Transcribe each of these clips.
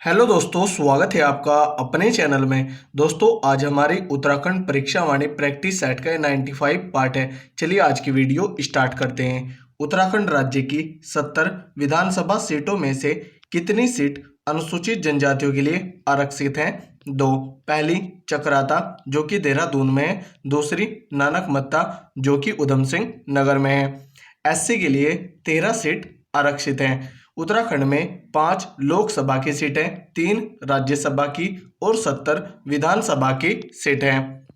Hello दोस्तों, स्वागत है आपका अपने चैनल में। दोस्तों, आज हमारी उत्तराखंड परीक्षा वाणी प्रैक्टिस सेट का 95 पार्ट है। चलिए आज की वीडियो स्टार्ट करते हैं। उत्तराखंड राज्य की 70 विधानसभा सीटों में से कितनी सीट अनुसूचित जनजातियों के लिए आरक्षित हैं? दो। पहली चकराता जो कि देहरादून में है, दूसरी नानकमत्ता जो कि उधम सिंह नगर में है। एससी के लिए 13 सीट आरक्षित हैं। उत्तराखंड में 5 लोकसभा की सीटें, 3 राज्यसभा की और 70 विधानसभा की सीटें हैं।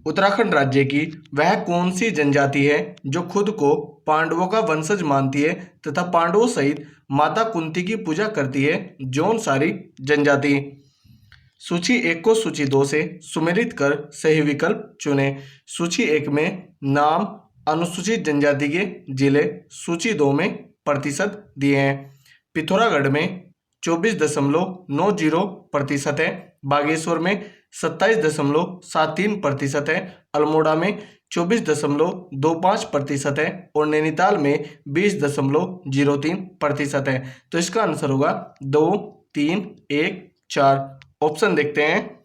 उत्तराखंड राज्य की वह कौन सी जनजाति है जो खुद को पांडवों का वंशज मानती है तथा पांडवों सहित माता कुंती की पूजा करती है? जौनसारी जनजाति। सूची 1 को सूची 2 से सुमेलित कर सही विकल्प चुने। सूची 1 में नाम अनुसूचित जनजाति के जिले, सूची 2 में प्रतिशत दिए हैं। पिथौरागढ़ में 24.90% है, बागेश्वर में 27.73% है, अल्मोड़ा में 24.25% है और नैनीताल में 20.03% है। तो इसका आंसर होगा 2, 3, 1, 4। ऑप्शन देखते हैं।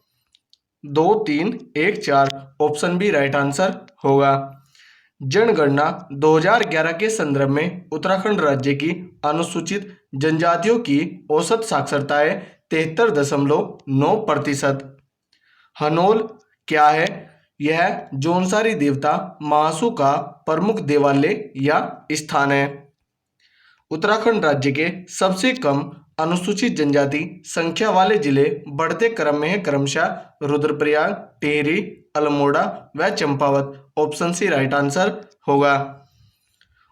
2, 3, 1, 4 ऑप्शन बी राइट आंसर होगा। जनगणना 2011 के संदर्भ में उत्तराखंड राज्य की अनुसूचित जनजातियों की औसत साक्षरता है 73.9%। हनोल क्या है? यह जौनसारी देवता महासू का प्रमुख देवालय या स्थान है। उत्तराखंड राज्य के सबसे कम अनुसूचित जनजाति संख्या वाले जिले बढ़ते क्रम में है क्रमशः रुद्रप्रयाग, टिहरी, अल्मोड़ा व Champawat. Option C right answer होगा।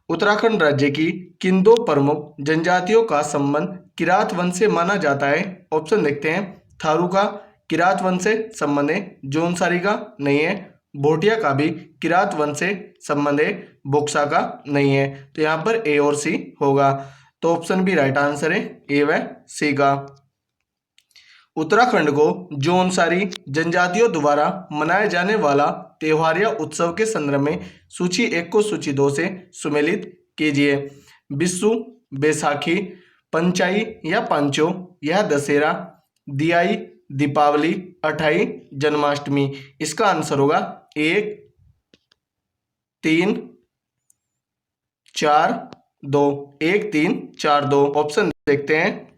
उत्तराखंड राज्य की किन 2 प्रमुख जनजातियों का संबंध किरात वंश से माना जाता है? ऑप्शन देखते हैं। थारू का किरात वंश से संबंध है, जौनसारी का नहीं है, भोटिया का भी किरात वंश से संबंध है, बोक्सा का नहीं है। तो यहाँ पर ए और सी होगा। तो ऑप्शन बी राइट आंसर है, ए व सी का। उत्तराखंड को जौनसारी जनजातियों द्वारा मनाया जाने वाला त्योहार या उत्सव के संदर्भ में सूची 1 को सूची 2 से सुमेलित कीजिए। बिस्सू, बैसाखी, पंचाई या पांचो, यह दशहरा, दियाई, दीपावली, अठाई, जन्माष्टमी। इसका आंसर होगा 1, 3, 4, 2। 1, 3, 4, 2 ऑप्शन देखते हैं।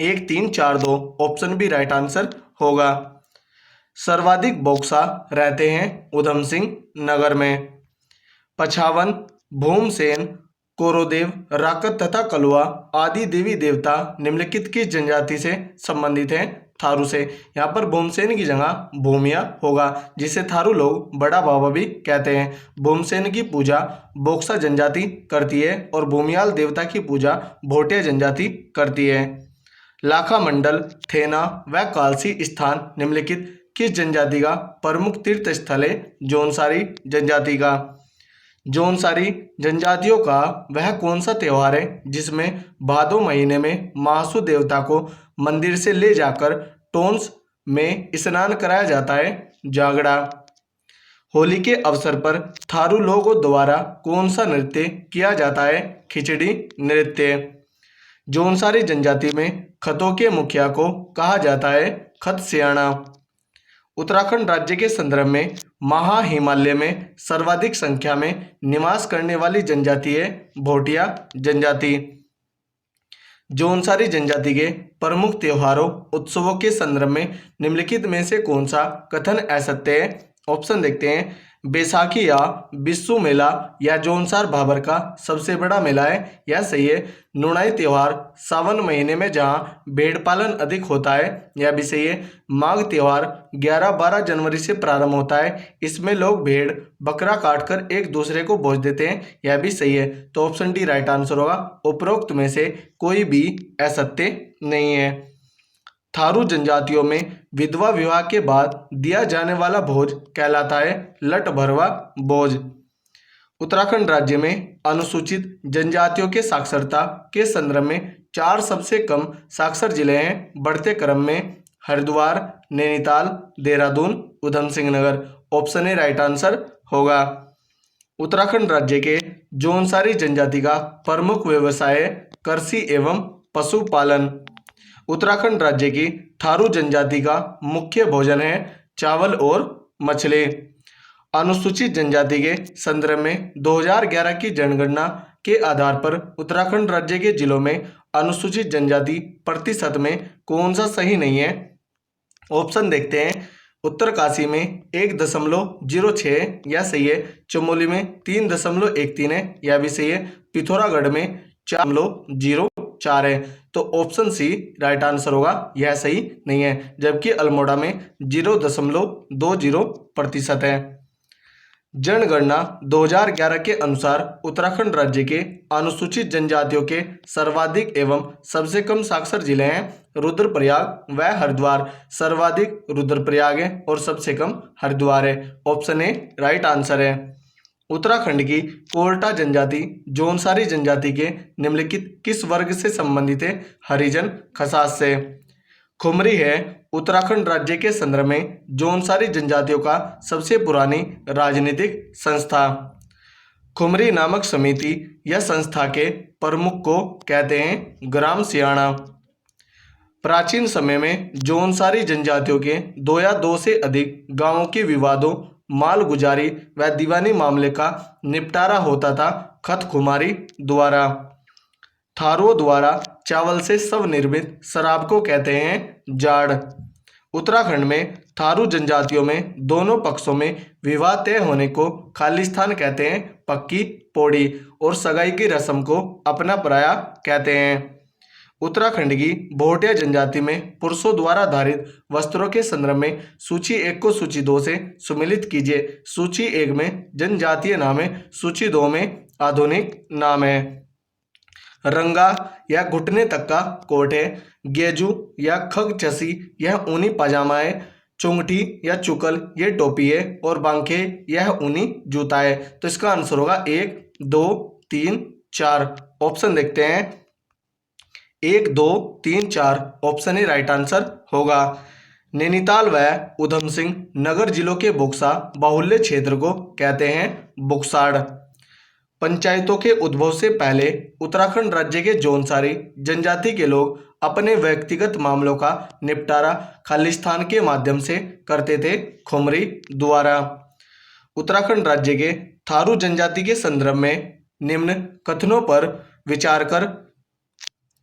1, 3, 4, 2 ऑप्शन बी राइट आंसर होगा। सर्वाधिक बोक्सा रहते हैं उधम सिंह नगर में। पछावन, भूमसेन, कोरोदेव, राकत तथा कलवा आदि देवी देवता निम्नलिखित किस जनजाति से संबंधित हैं? थारू से। यहाँ पर भूमसेन की जगह भूमिया होगा, जिसे थारू लोग बड़ा बाबा भी कहते हैं। भूमसेन की पूजा बोक्सा जनजाति करती है और भूमियाल देवता की पूजा भोटिया जनजाति करती है। लाखा मंडल, थेना व कालसी स्थान निम्नलिखित किस जनजाति का प्रमुख तीर्थ स्थल है? जौनसारी जनजाति का। जौनसारी जनजातियों का वह कौन सा त्योहार है जिसमें भादो महीने में महासू देवता को मंदिर से ले जाकर टोंस में स्नान कराया जाता है? जागड़ा। होली के अवसर पर थारू लोगों द्वारा कौन सा नृत्य किया जाता है? खिचड़ी नृत्य। जौनसारी जनजाति में खतों के मुखिया को कहा जाता है खत सियाणा। उत्तराखंड राज्य के संदर्भ में महा हिमालय में सर्वाधिक संख्या में निवास करने वाली जनजाति है भोटिया जनजाति। जौनसारी जनजाति के प्रमुख त्योहारों उत्सवों के संदर्भ में निम्नलिखित में से कौन सा कथन असत्य है? ऑप्शन देखते हैं। बैसाखी या बिस्सू मेला या जौनसार भाबर का सबसे बड़ा मेला है, यह सही है। नुनाई त्योहार सावन महीने में जहां भेड़ पालन अधिक होता है, यह भी सही है। माघ त्योहार 11-12 जनवरी से प्रारंभ होता है, इसमें लोग भेड़ बकरा काटकर एक दूसरे को भोज देते हैं, यह भी सही है। तो ऑप्शन डी राइट आंसर होगा। उपरोक्त में से कोई भी असत्य नहीं है। थारू जनजातियों में विधवा विवाह के बाद दिया जाने वाला भोज कहलाता है लट भरवा भोज। उत्तराखंड राज्य में अनुसूचित जनजातियों के साक्षरता के संदर्भ में 4 सबसे कम साक्षर जिले हैं बढ़ते क्रम में Haridwar, Nainital, Dehradun, Udham Singh Nagar. Option A right answer होगा। उत्तराखंड राज्य के जौनसारी जनजाति का प्रमुख व्यवसाय है कृषि एवं पशुपालन। उत्तराखंड राज्य की थारू जनजाति का मुख्य भोजन है चावल और मछली। अनुसूचित जनजाति के संदर्भ में 2011 की जनगणना के आधार पर उत्तराखंड राज्य के जिलों में अनुसूचित जनजाति प्रतिशत में कौन सा सही नहीं है? ऑप्शन देखते हैं। उत्तरकाशी में 1.06 यह सही है। चमोली में 3.13 है, यह भी सही है। पिथौरागढ़ में 4.04 है। तो ऑप्शन सी राइट आंसर होगा, यह सही नहीं है। जबकि अल्मोड़ा में 0.20% है। जनगणना 2011 के अनुसार उत्तराखंड राज्य के अनुसूचित जनजातियों के सर्वाधिक एवं सबसे कम साक्षर जिले हैं रुद्रप्रयाग व हरिद्वार। सर्वाधिक रुद्रप्रयाग है और सबसे कम हरिद्वार है। ऑप्शन ए राइट आंसर है। उत्तराखंड की कोरटा जनजाति जौनसारी जनजाति के निम्नलिखित किस वर्ग से संबंधित है? हरिजन खसास से। खुमरी है उत्तराखंड राज्य के संदर्भ में जौनसारी जनजातियों का सबसे पुरानी राजनीतिक संस्था। खुमरी नामक समिति या संस्था के प्रमुख को कहते हैं ग्राम सियाणा। प्राचीन समय में जौनसारी जनजातियों के 2 या 2 से अधिक गांवों के विवादों, मालगुजारी व दीवानी मामले का निपटारा होता था खतखुमारी द्वारा। थारुओं द्वारा चावल से स्वनिर्मित शराब को कहते हैं जाड़। उत्तराखंड में थारू जनजातियों में दोनों पक्षों में विवाह तय होने को खालिस्तान कहते हैं पक्की पौड़ी और सगाई की रस्म को अपना पराया कहते हैं। उत्तराखंड की भोटिया जनजाति में पुरुषों द्वारा धारित वस्त्रों के संदर्भ में सूची 1 को सूची 2 से सुमेलित कीजिए। सूची 1 में जनजातीय नाम है, सूची 2 में आधुनिक नाम है। रंगा या घुटने तक का कोट है। गेजू या खगचसी यह ऊनी पाजामा है। चुंगठी या चुकल यह टोपी है और बांके यह ऊनी जूता है। तो इसका आंसर होगा 1, 2, 3, 4। ऑप्शन देखते हैं। 1, 2, 3, 4 ऑप्शन ही राइट आंसर होगा। नैनीताल व उधम सिंह नगर जिलों के बुक्सा बाहुल्य क्षेत्र को कहते हैं बुक्साड़। पंचायतों के उद्भव से पहले उत्तराखंड राज्य के जौनसारी जनजाति के लोग अपने व्यक्तिगत मामलों का निपटारा खालिस्तान के माध्यम से करते थे खुमरी द्वारा। उत्तराखंड राज्य के थारू जनजाति के संदर्भ में निम्न कथनों पर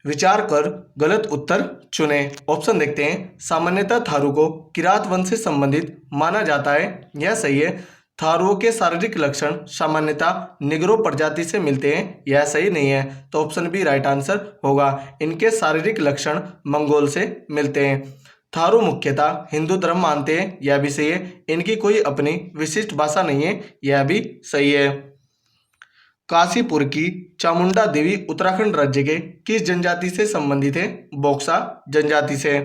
विचार कर गलत उत्तर चुनें। ऑप्शन देखते हैं। सामान्यतः थारू को किरात वंश से संबंधित माना जाता है, यह सही है। थारुओं के शारीरिक लक्षण सामान्यतः निग्रो प्रजाति से मिलते हैं, यह सही नहीं है। तो ऑप्शन बी राइट आंसर होगा। इनके शारीरिक लक्षण मंगोल से मिलते हैं। थारू मुख्यतः हिंदू धर्म मानते हैं, यह भी सही है। इनकी कोई अपनी विशिष्ट भाषा नहीं है, यह भी सही है। काशीपुर की चामुंडा देवी उत्तराखंड राज्य के किस जनजाति से संबंधित है? बोक्सा जनजाति से।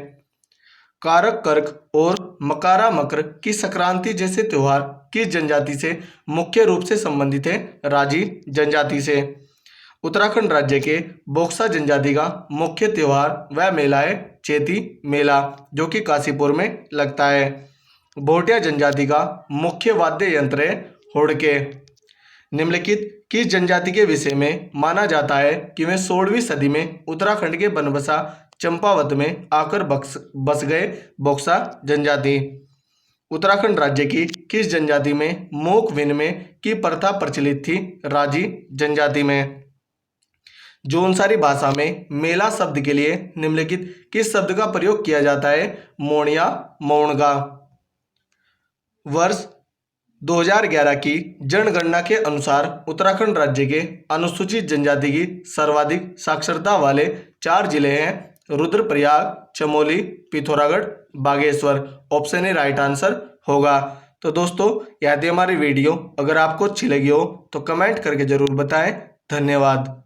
कारक कर्क और मकारा मकर की संक्रांति जैसे त्योहार किस जनजाति से मुख्य रूप से संबंधित है? राजी जनजाति से। उत्तराखंड राज्य के बोक्सा जनजाति का मुख्य त्योहार व मेला है चेती मेला, जो कि काशीपुर में लगता है। भोटिया जनजाति का मुख्य वाद्य यंत्र है हुड़के। निम्नलिखित किस जनजाति के विषय में माना जाता है कि वे 16वीं सदी में उत्तराखंड के बनबसा चंपावत में आकर बस गए? बोक्सा जनजाति। उत्तराखंड राज्य की किस जनजाति में मोक विनिमय की प्रथा प्रचलित थी? राजी जनजाति में। जौनसारी भाषा में मेला शब्द के लिए निम्नलिखित किस शब्द का प्रयोग किया जाता है? मोणिया मौणगा। वर्ष 2011 की जनगणना के अनुसार उत्तराखंड राज्य के अनुसूचित जनजाति की सर्वाधिक साक्षरता वाले 4 जिले हैं Rudraprayag, Chamoli, Pithoragarh, Bageshwar. Option A right answer होगा। तो दोस्तों, यदि हमारी वीडियो अगर आपको अच्छी लगी हो तो कमेंट करके जरूर बताएं। धन्यवाद।